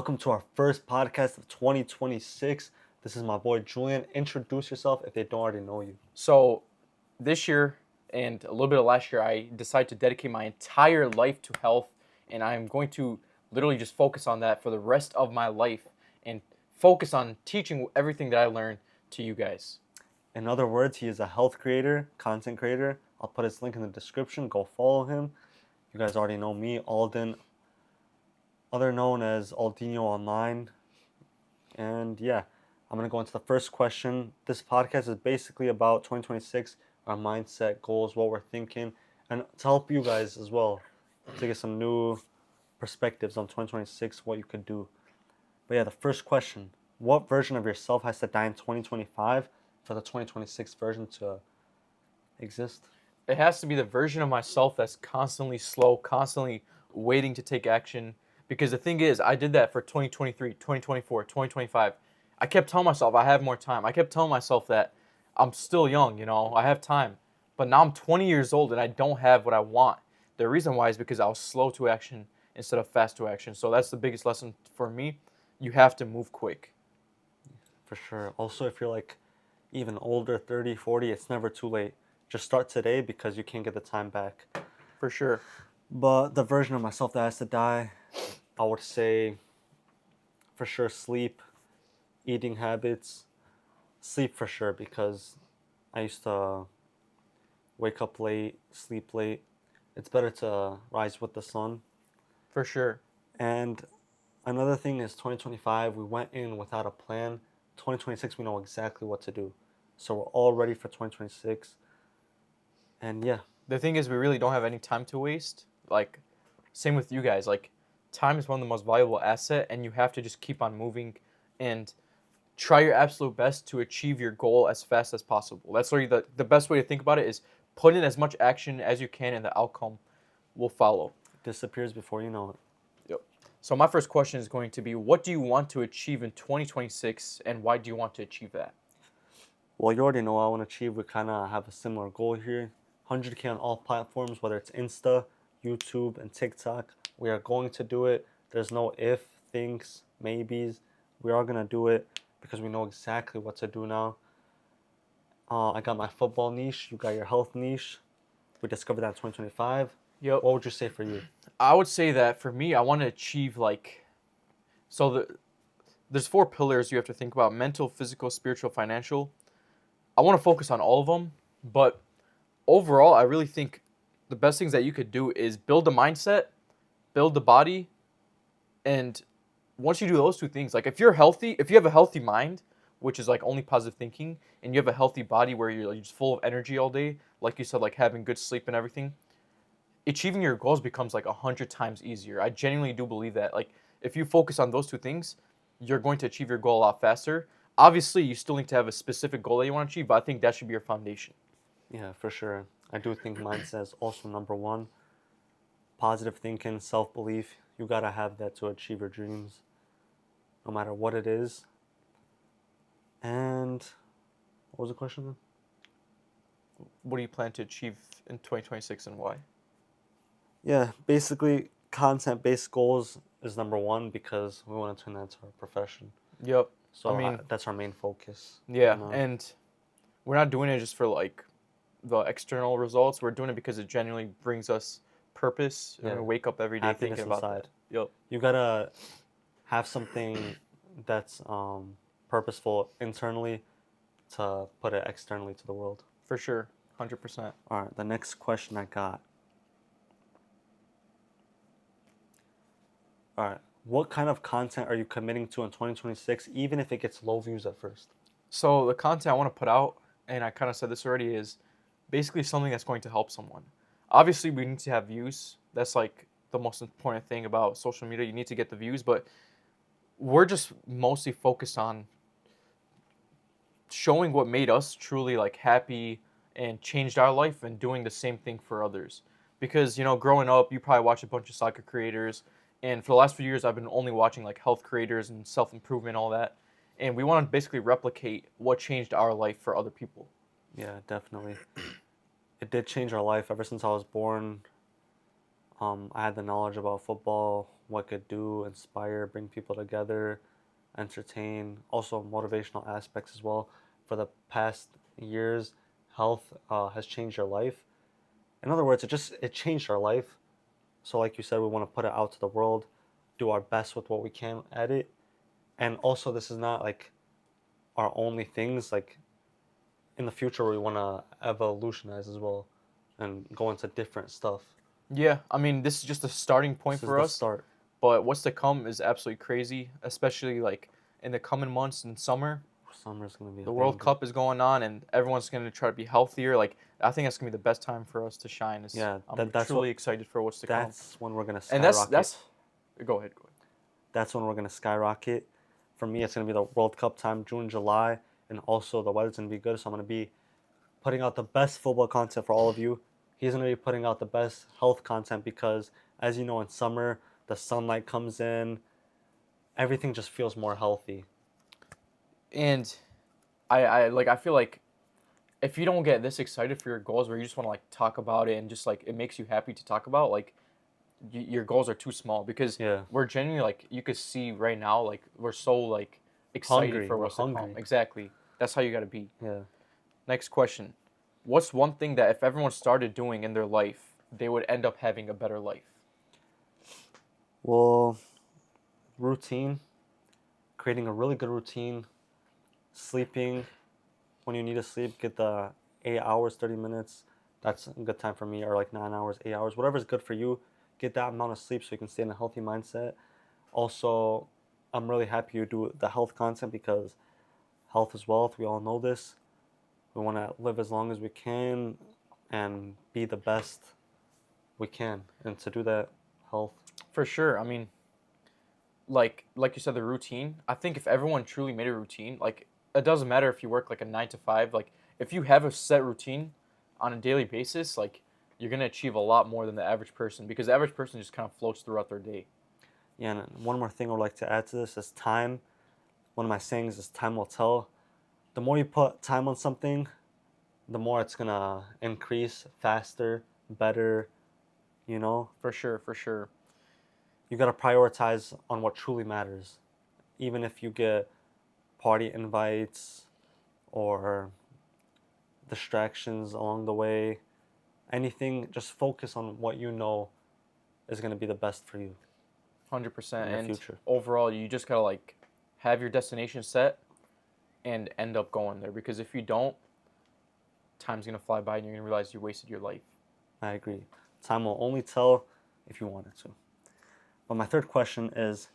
Welcome to our first podcast of 2026. This is my boy Julian. Introduce yourself if they don't already know you. So this year and a little bit of last year, I decided to dedicate my entire life to health, and I'm going to literally just focus on that for the rest of my life and focus on teaching everything that I learned to you guys. In other words, he is a health creator, content creator. I'll put his link in the description. Go follow him. You guys already know me, Alden, other known as Aldino Online. And yeah, I'm going to go into the first question. This podcast is basically about 2026, our mindset, goals, what we're thinking, and to help you guys as well to get some new perspectives on 2026, what you could do. But yeah, the first question, what version of yourself has to die in 2025 for the 2026 version to exist? It has to be the version of myself that's constantly slow, constantly waiting to take action. Because the thing is, I did that for 2023, 2024, 2025. I kept telling myself I have more time. I kept telling myself that I'm still young, I have time. But now I'm 20 years old and I don't have what I want. The reason why is because I was slow to action instead of fast to action. So that's the biggest lesson for me. You have to move quick. For sure. Also, if you're like even older, 30, 40, it's never too late. Just start today because you can't get the time back. For sure. But the version of myself that has to die, I would say for sure sleep, eating habits, sleep for sure because I used to wake up late, sleep late. It's better to rise with the sun. For sure. And another thing is 2025, we went in without a plan. 2026, we know exactly what to do. So we're all ready for 2026. And yeah, The thing is, we really don't have any time to waste. Like, same with you guys. Like, time is one of the most valuable asset, and you have to just keep on moving and try your absolute best to achieve your goal as fast as possible. That's really the best way to think about it is put in as much action as you can, and the outcome will follow. disappears before you know it. Yep. So my first question is going to be, what do you want to achieve in 2026, and why do you want to achieve that? Well, you already know what I want to achieve. We kind of have a similar goal here. 100K on all platforms, whether it's Insta, YouTube, and TikTok. We are going to do it. There's no if, thinks, maybes. We are going to do it because we know exactly what to do now. I got my football niche. You got your health niche. We discovered that in 2025. Yep. What would you say for you? I would say that for me, I want to achieve there's 4 pillars you have to think about: mental, physical, spiritual, financial. I want to focus on all of them, but overall, I really think the best things that you could do is build the mindset, build the body, and once you do those 2 things, like if you're healthy, if you have a healthy mind, which is like only positive thinking, and you have a healthy body where you're like just full of energy all day, like you said, like having good sleep and everything, achieving your goals becomes like 100 times easier. I genuinely do believe that. Like if you focus on those 2 things, you're going to achieve your goal a lot faster. Obviously, you still need to have a specific goal that you want to achieve, but I think that should be your foundation. Yeah, for sure. I do think mindset is also number one. Positive thinking, self-belief. You got to have that to achieve your dreams, no matter what it is. And what was the question then? What do you plan to achieve in 2026 and why? Yeah, basically, content-based goals is number one because we want to turn that into our profession. Yep. So that's our main focus. Yeah, you know? and we're not doing it just for like the external results. We're doing it because it genuinely brings us purpose, and Yeah. we wake up every day Happiness thinking about inside. that. Yep. You gotta have something that's purposeful internally to put it externally to the world. For sure. 100%. All right, the next question I got. All right, what kind of content are you committing to in 2026, even if it gets low views at first? So the content I want to put out, and I kind of said this already, is basically something that's going to help someone. Obviously, we need to have views. That's like the most important thing about social media. You need to get the views, but we're just mostly focused on showing what made us truly like happy and changed our life and doing the same thing for others. Because, growing up, you probably watched a bunch of soccer creators, and for the last few years, I've been only watching like health creators and self-improvement, all that. And we want to basically replicate what changed our life for other people. Yeah, definitely. It did change our life ever since I was born. I had the knowledge about football, what it could do, inspire, bring people together, entertain, also motivational aspects as well. For the past years, health has changed your life. In other words, it changed our life. So like you said, we want to put it out to the world, do our best with what we can at it. And also this is not like our only things. Like in the future we want to evolutionize as well and go into different stuff. Yeah, I mean, this is just a starting point This is for the us, start. but what's to come is absolutely crazy, especially like in the coming months in summer. Summer's gonna be a The World banger. Cup is going on, and everyone's going to try to be healthier. Like, I think that's going to be the best time for us to shine. Yeah, I'm that's truly what excited for what's to come. that's when we're gonna And skyrocket. go ahead, go ahead. That's when we're gonna skyrocket. For me, it's gonna be the World Cup time, June, July, and also the weather's gonna be good. So I'm gonna be putting out the best football content for all of you. He's gonna be putting out the best health content because, as you know, in summer the sunlight comes in, everything just feels more healthy. And I feel like if you don't get this excited for your goals, where you just want to like talk about it and just like it makes you happy to talk about, like your goals are too small because Yeah, we're genuinely like you could see right now like we're so like excited hungry. for We're what's to come. hungry. Exactly. That's how you got to be. Yeah. Next question. What's one thing that if everyone started doing in their life, they would end up having a better life? Well, routine. Creating a really good routine. Sleeping when you need to sleep. Get the 8 hours, 30 minutes. That's a good time for me. Or like 9 hours, 8 hours, whatever's good for you. Get that amount of sleep so you can stay in a healthy mindset. Also, I'm really happy you do the health content because health is wealth. We all know this. We want to live as long as we can and be the best we can. And to do that, health. For sure. I mean, like you said, the routine. I think if everyone truly made a routine, like it doesn't matter if you work like a 9 to 5. Like if you have a set routine on a daily basis, like you're gonna achieve a lot more than the average person because the average person just kind of floats throughout their day. Yeah, and one more thing I would like to add to this is time. One of my sayings is time will tell. The more you put time on something, the more it's gonna increase faster, better, you know? For sure, for sure. You gotta prioritize on what truly matters. Even if you get party invites or distractions along the way, anything, just focus on what you know is gonna be the best for you 100%. in your And future. overall, you just gotta like have your destination set and end up going there because if you don't, time's gonna fly by and you're gonna realize you wasted your life. I agree. Time will only tell if you want it to. But my third question is,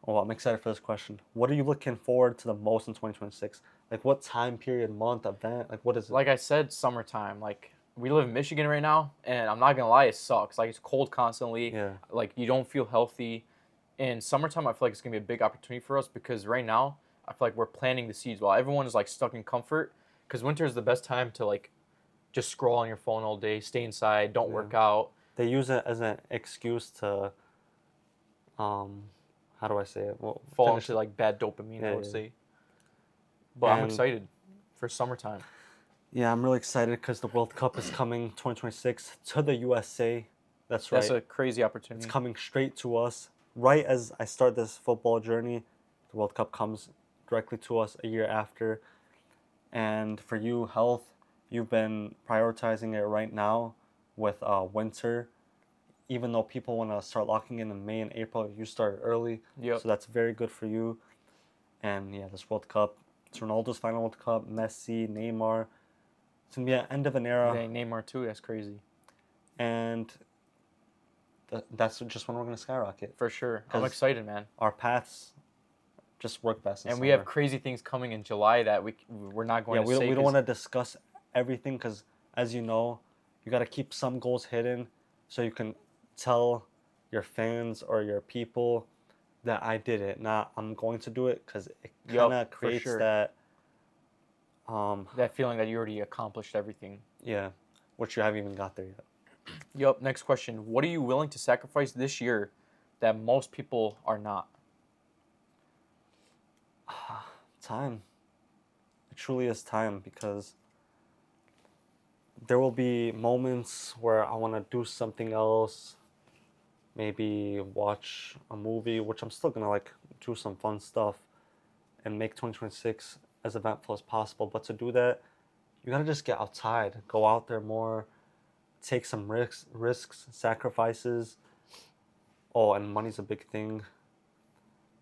oh, I'm excited for this question. What are you looking forward to the most in 2026? Like what time period, month, event? Like what is it? Like I said, summertime. Like we live in Michigan right now, and I'm not gonna lie, it sucks. Like it's cold constantly. Yeah. Like you don't feel healthy. And summertime, I feel like it's gonna be a big opportunity for us because right now, I feel like we're planting the seeds while everyone is like stuck in comfort. Because winter is the best time to like just scroll on your phone all day, stay inside, don't Yeah. work out. They use it as an excuse to, um, how do I say it? Well, Fall finish into it. like bad dopamine, I Yeah, would yeah. say. But I'm And excited for summertime. yeah, I'm really excited because the World Cup is coming 2026 to the USA. That's That's right. a crazy It's opportunity. coming straight to us. Right as I start this football journey, the World Cup comes directly to us a year after. And for you, health, you've been prioritizing it right now with winter. Even though people want to start locking in May and April, you started early. Yep. So that's very good for you. And yeah, this World Cup, it's Ronaldo's final World Cup, Messi, Neymar. It's going to be an end of an era. Neymar too. That's crazy. And that's just when we're going to skyrocket. For sure. I'm 'Cause excited, man. our paths just work best in And summer. we have crazy things coming in July that we're not going Yeah, to say. we don't 'cause want to discuss everything because, as you know, you got to keep some goals hidden so you can tell your fans or your people that I did it, not I'm going to do it, because it kind of for creates sure. that, That feeling that you already accomplished everything. yeah, which you haven't even got there yet. Yup. Next question. What are you willing to sacrifice this year that most people are not? Time. It truly is time because there will be moments where I want to do something else, maybe watch a movie, which I'm still gonna like do some fun stuff and make 2026 as eventful as possible. But to do that, you gotta just get outside, go out there more, take some risks, sacrifices. Oh, and money's a big thing.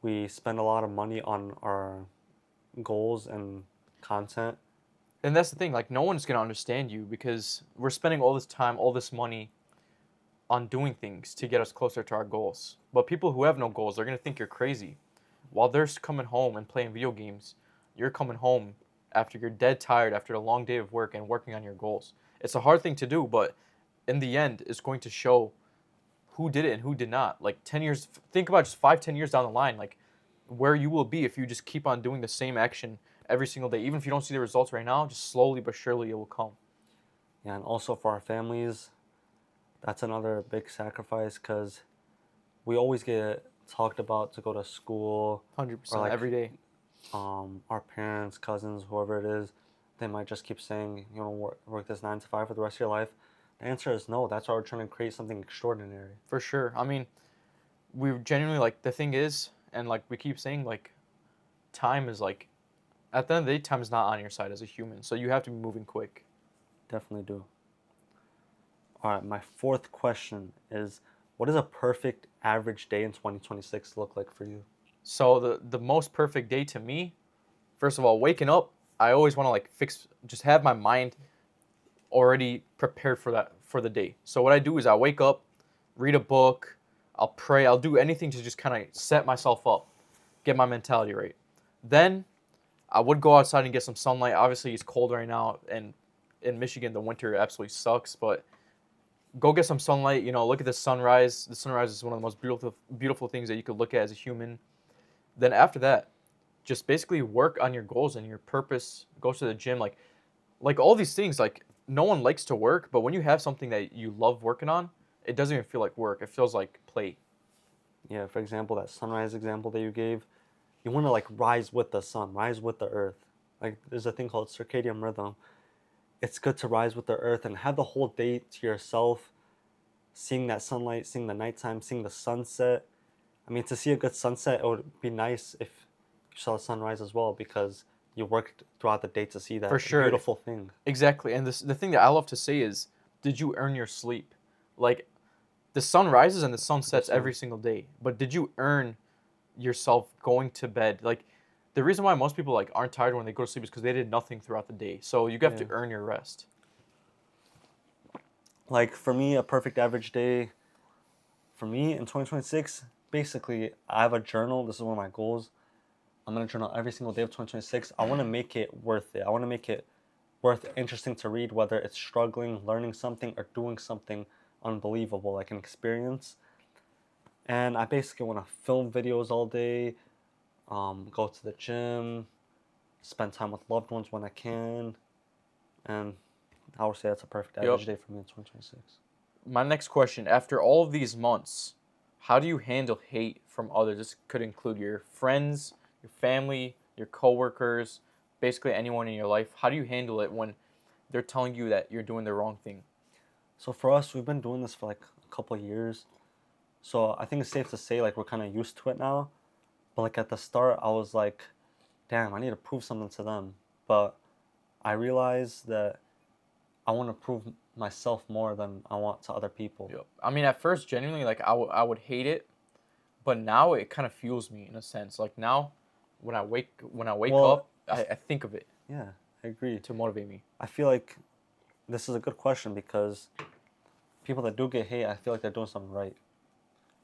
We spend a lot of money on our goals and content. And that's the thing, like no one's gonna understand you because we're spending all this time, all this money on doing things to get us closer to our goals. But people who have no goals, they're gonna think you're crazy. While they're coming home and playing video games, you're coming home after you're dead tired after a long day of work and working on your goals. It's a hard thing to do, but in the end, it's going to show who did it and who did not. Like 10 years, think about just 5, 10 years down the line, like where you will be if you just keep on doing the same action every single day. Even if you don't see the results right now, just slowly but surely it will come. Yeah, and also for our families, that's another big sacrifice because we always get talked about to go to school, or 100% like every day. our parents, cousins, whoever it is, they might just keep saying, work this 9 to 5 for the rest of your life. The answer is no. That's why we're trying to create something extraordinary. For sure. I mean, we genuinely like the thing is, and like we keep saying, like time is like at the end of the day, time is not on your side as a human. So you have to be moving quick. Definitely do. All right, my fourth question is, what does a perfect average day in 2026 look like for you? So the most perfect day to me, first of all, waking up, I always want to like just have my mind already prepared for that for the day. So what I do is I wake up, read a book, I'll pray, I'll do anything to just kind of set myself up, get my mentality right. Then I would go outside and get some sunlight. Obviously, it's cold right now, and in Michigan, the winter absolutely sucks. But go get some sunlight. Look at the sunrise. The sunrise is one of the most beautiful things that you could look at as a human. Then after that, just basically work on your goals and your purpose. Go to the gym, like all these things. Like no one likes to work, but when you have something that you love working on, it doesn't even feel like work. It feels like play. Yeah, for example, that sunrise example that you gave, you want to like rise with the sun, rise with the earth. Like there's a thing called circadian rhythm. It's good to rise with the earth and have the whole day to yourself, seeing that sunlight, seeing the nighttime, seeing the sunset. I mean, to see a good sunset, it would be nice if you saw the sunrise as well because you worked throughout the day to see For that sure. beautiful thing. Exactly. And the thing that I love to say is, did you earn your sleep? Like, the sun rises and the sun sets Yes, every sir. single day, but did you earn yourself going to bed? Like, the reason why most people like aren't tired when they go to sleep is because they did nothing throughout the day. So you have Yeah. to earn your rest. Like for me, a perfect average day for me in 2026, basically, I have a journal. This is one of my goals. I'm going to journal every single day of 2026. I want to make it worth it. I want to make it worth interesting to read, whether it's struggling, learning something, or doing something unbelievable, like an experience. And I basically want to film videos all day, go to the gym, spend time with loved ones when I can. And I would say that's a perfect Yep. average day for me in 2026. My next question, after all of these months, how do you handle hate from others? This could include your friends, your family, your coworkers, basically anyone in your life. How do you handle it when they're telling you that you're doing the wrong thing? So for us, we've been doing this for like a couple of years. So I think it's safe to say like we're kind of used to it now. But like at the start, I was like, damn, I need to prove something to them. But I realized that I want to prove myself more than I want to other people. Yep. I mean, at first, genuinely, like I would hate it, but now it kind of fuels me in a sense. Like now, when I wake Well, up, I think of it yeah, I agree. to motivate me. I feel like this is a good question because people that do get hate, I feel like they're doing something right.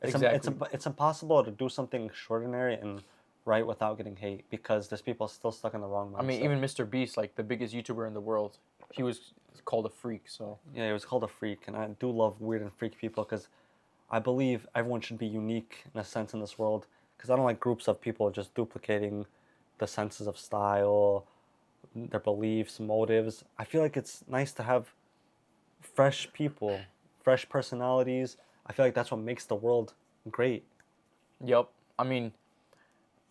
Exactly. It's impossible to do something extraordinary and right without getting hate because there's people still stuck in the wrong mindset. I mean, even Mr. Beast, like the biggest YouTuber in the world, he was called a freak. So Yeah, it was called a freak, and I do love weird and freak people because I believe everyone should be unique in a sense in this world. Because I don't like groups of people just duplicating the senses of style, their beliefs, motives. I feel like it's nice to have fresh people, fresh personalities. I feel like that's what makes the world great. yep. I mean,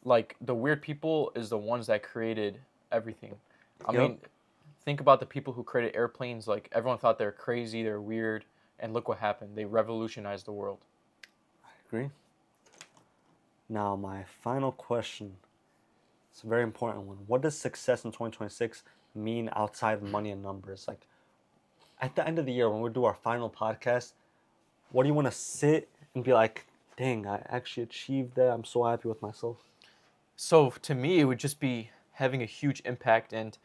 like the weird people is the ones that created everything. I Yep. mean, think about the people who created airplanes. Like everyone thought they're crazy, they're weird, and look what happened. They revolutionized the world. agree. Now, my final question. It's a very important one. What does success in 2026 mean outside of money and numbers? Like, at the end of the year, when we do our final podcast, what do you want to sit and be like, dang, I actually achieved that. I'm so happy with myself. So to me, it would just be having a huge impact and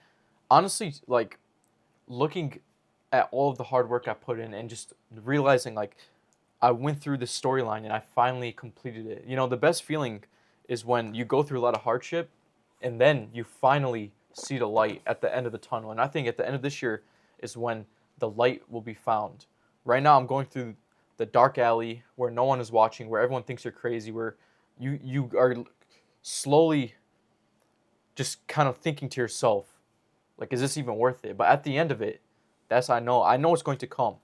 honestly, like looking at all of the hard work I put in and just realizing like I went through this storyline and I finally completed it. You know, the best feeling is when you go through a lot of hardship and then you finally see the light at the end of the tunnel. And I think at the end of this year is when the light will be found. Right now, I'm going through the dark alley where no one is watching, where everyone thinks you're crazy, where you are slowly just kind of thinking to yourself, like, is this even worth it? But at the end of it, I know it's going to come.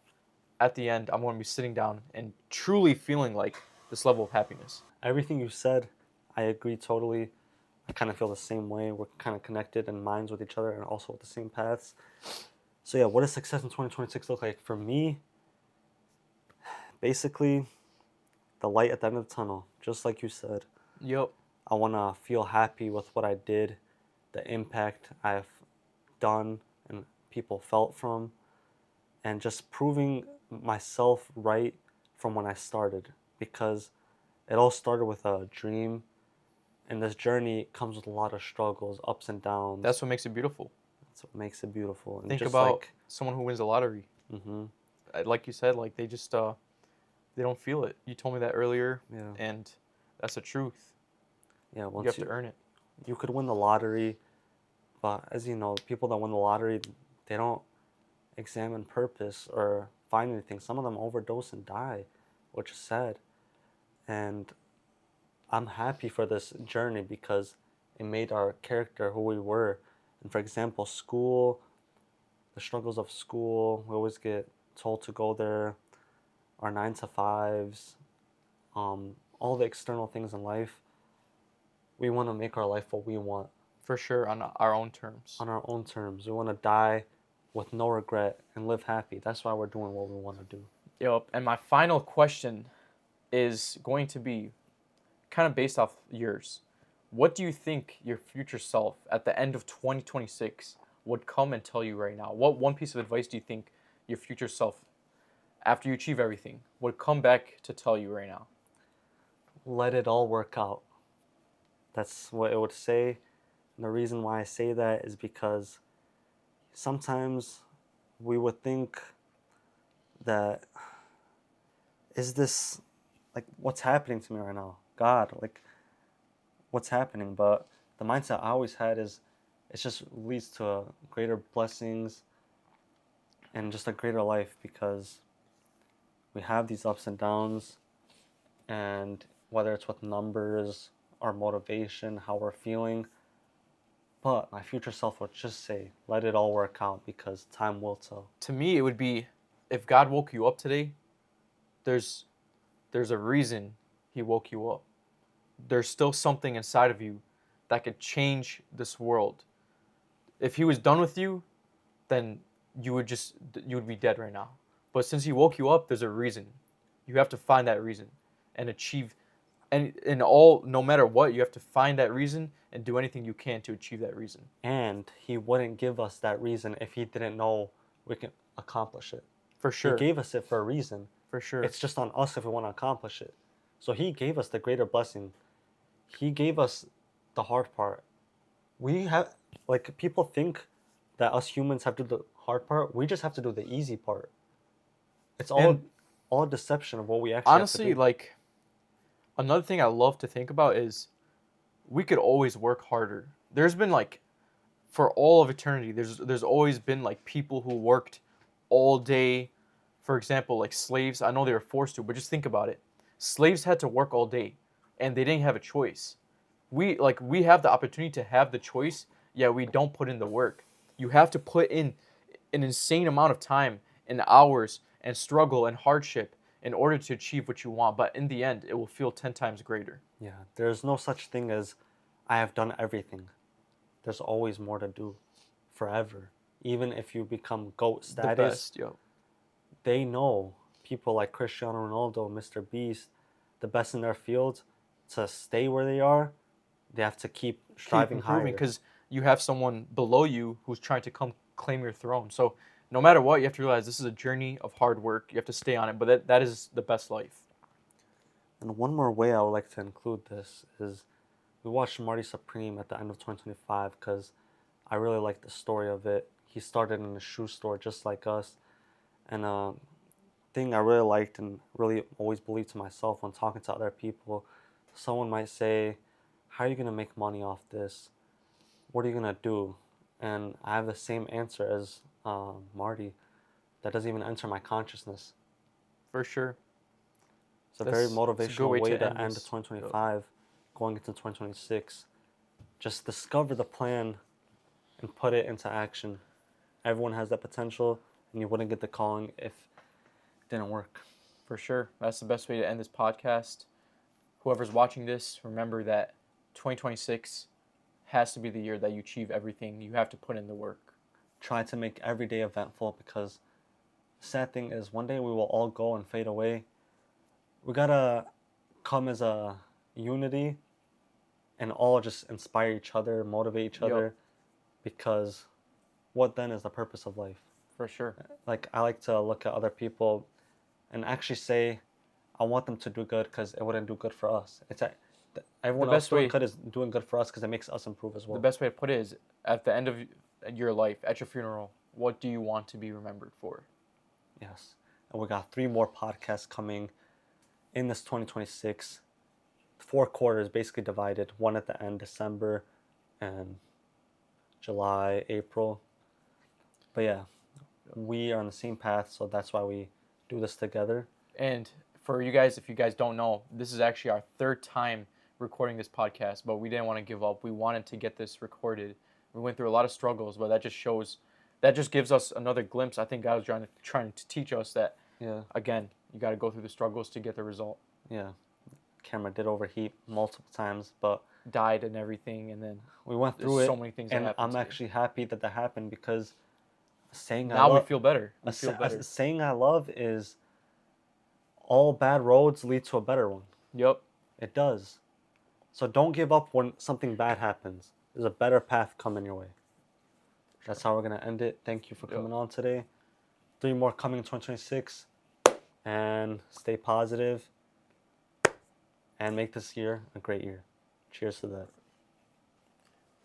At the end, I'm going to be sitting down and truly feeling like this level of happiness. Everything you said, I agree totally. I kind of feel the same way. We're kind of connected in minds with each other and also with the same paths. So, yeah, what does success in 2026 look like? For me, basically, the light at the end of the tunnel, just like you said. Yep. I want to feel happy with what I did, the impact I've done and people felt from, and just proving myself right from when I started. Because it all started with a dream, and this journey comes with a lot of struggles, ups and downs. That's what makes it beautiful. That's what makes it beautiful. And Think just about like, someone who wins the lottery. mm-hmm, Like you said, like they just they don't feel it. You told me that earlier, yeah, and that's the truth. yeah. You Once have to earn it. you could win the lottery, but as you know, people that win the lottery, they don't examine purpose or find anything. Some of them overdose and die, which is sad. And I'm happy for this journey because it made our character who we were. And for example, school, the struggles of school, we always get told to go there, our 9 to 5s, all the external things in life. We want to make our life what we want For sure, on our own terms. on our own terms. We want to die with no regret and live happy. That's why we're doing what we want to do. Yep. And my final question is going to be kind of based off yours. What do you think your future self at the end of 2026 would come and tell you right now? What one piece of advice do you think your future self, after you achieve everything, would come back to tell you right now? Let it all work out. That's what it would say. And the reason why I say that is because sometimes we would think that, is this like what's happening to me right now? God, like what's happening? But the mindset I always had is it just leads to greater blessings and just a greater life because we have these ups and downs, and whether it's with numbers, our motivation, how we're feeling. But my future self would just say, let it all work out because time will tell. To me, it would be if God woke you up today, there's there's a reason he woke you up. There's still something inside of you that could change this world. If he was done with you, then you would be dead right now. But since he woke you up, there's a reason. You have to find that reason and achieve and in all no matter what, you have to find that reason and do anything you can to achieve that reason. And he wouldn't give us that reason if he didn't know we can accomplish it. For He sure. gave us it for a reason. For sure. It's just on us if we want to accomplish it. So he gave us the greater blessing. He gave us the hard part. We have, like, people think that us humans have to do the hard part. We just have to do the easy part. It's And all a deception of what we actually honestly, have to do. like another thing I love to think about is we could always work harder. There's been like for all of eternity, there's always been like people who worked all day. For example, like slaves. I know they were forced to, but just think about it. Slaves had to work all day, and they didn't have a choice. We have the opportunity to have the choice, yet we don't put in the work. You have to put in an insane amount of time and hours and struggle and hardship in order to achieve what you want. But in the end, it will feel 10 times greater. Yeah, there's no such thing as I have done everything. There's always more to do forever. Even if you become GOAT The status, best, yo. they know people like Cristiano Ronaldo, Mr. Beast, the best in their field to stay where they are, they have to keep striving higher. Because you have someone below you who's trying to come claim your throne. So no matter what, you have to realize this is a journey of hard work. You have to stay on it, but that is the best life. And one more way I would like to include this is we watched Marty Supreme at the end of 2025 because I really like the story of it. He started in a shoe store just like us. And thing I really liked and really always believed to myself when talking to other people, someone might say, how are you going to make money off this? What are you going to do? And I have the same answer as Marty. That doesn't even enter my consciousness. For sure. It's a very motivational way to end this. 2025, going into 2026. Just discover the plan and put it into action. Everyone has that potential, and you wouldn't get the calling if it didn't work. For sure. That's the best way to end this podcast. Whoever's watching this, remember that 2026 has to be the year that you achieve everything. You have to put in the work. Try to make every day eventful, because the sad thing is one day we will all go and fade away. We gotta come as a unity and all just inspire each other, motivate each other, because what then is the purpose of life? For sure. Like, I like to look at other people and actually say, I want them to do good because it wouldn't do good for us. It's everyone else doing good is doing good for us because it makes us improve as well. The best way to put it is, at the end of your life, at your funeral, what do you want to be remembered for? Yes. And we got 3 more podcasts coming in this 2026. 4 quarters basically divided. One at the end, December, and July, April. But yeah, we are on the same path, so that's why we do this together. And for you guys, if you guys don't know, this is actually our 3rd time recording this podcast, but we didn't want to give up. We wanted to get this recorded. We went through a lot of struggles, but that just gives us another glimpse. I think God was trying to teach us that, again, you got to go through the struggles to get the result. Yeah. Camera did overheat multiple times, but died and everything, and then we went through it. So many things that happened. And I'm actually happy that happened, because we feel better. Saying I love is all bad roads lead to a better one. Yep. It does. So don't give up when something bad happens. There's a better path coming your way. That's how we're going to end it. Thank you for coming on today. 3 more coming in 2026. And stay positive. And make this year a great year. Cheers to that.